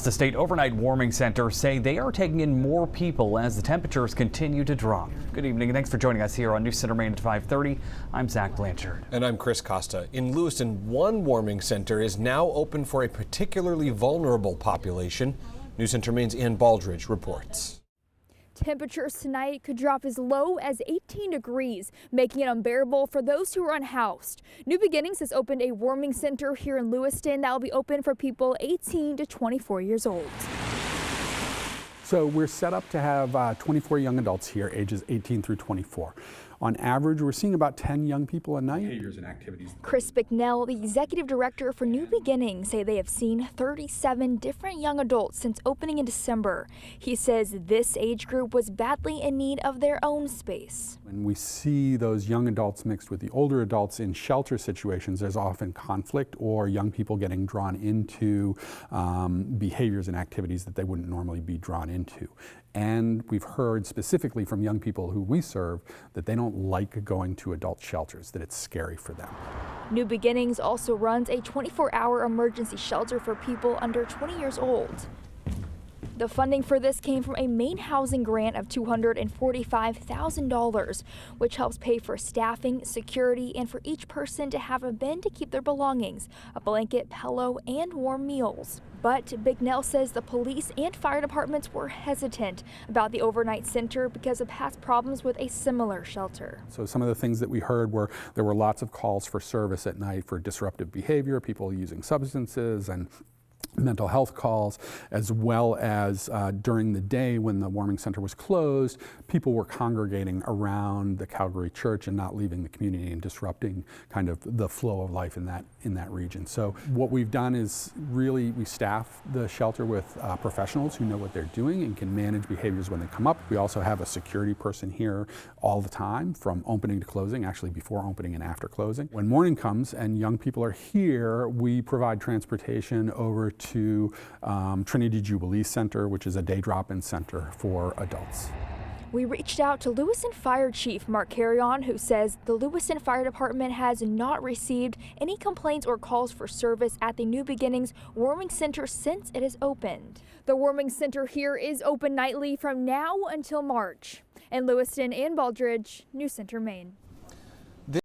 The state overnight warming center say they are taking in more people as the temperatures continue to drop. Good evening and thanks for joining us here on News Center Maine at 5:30. I'm Zach Blanchard. And I'm Chris Costa. In Lewiston, one warming center is now open for a particularly vulnerable population. News Center Maine's Ann Baldridge reports. Temperatures tonight could drop as low as 18 degrees, making it unbearable for those who are unhoused. New Beginnings has opened a warming center here in Lewiston that will be open for people 18 to 24 years old. So we're set up to have 24 young adults here, ages 18 through 24. On average, we're seeing about 10 young people a night. Behaviors and activities. Chris Bicknell, the executive director for New Beginnings, say they have seen 37 different young adults since opening in December. He says this age group was badly in need of their own space. When we see those young adults mixed with the older adults in shelter situations, there's often conflict or young people getting drawn into behaviors and activities that they wouldn't normally be drawn into. And we've heard specifically from young people who we serve that they don't like going to adult shelters, that it's scary for them. New Beginnings also runs a 24-hour emergency shelter for people under 20 years old. The funding for this came from a Maine housing grant of $245,000, which helps pay for staffing, security, and for each person to have a bin to keep their belongings, a blanket, pillow, and warm meals. But Bicknell says the police and fire departments were hesitant about the overnight center because of past problems with a similar shelter. So some of the things that we heard were there were lots of calls for service at night for disruptive behavior, people using substances and mental health calls, as well as during the day when the warming center was closed, people were congregating around the Calgary church and not leaving the community and disrupting kind of the flow of life in that region. So what we've done is really we staff the shelter with professionals who know what they're doing and can manage behaviors when they come up. We also have a security person here all the time from opening to closing, actually before opening and after closing. When morning comes and young people are here, we provide transportation over to Trinity Jubilee Center, which is a day drop-in center for adults. We reached out to Lewiston Fire Chief Mark Carrion, who says the Lewiston Fire Department has not received any complaints or calls for service at the New Beginnings Warming Center since it has opened. The Warming Center here is open nightly from now until March. In Lewiston and Baldridge, News Center, Maine.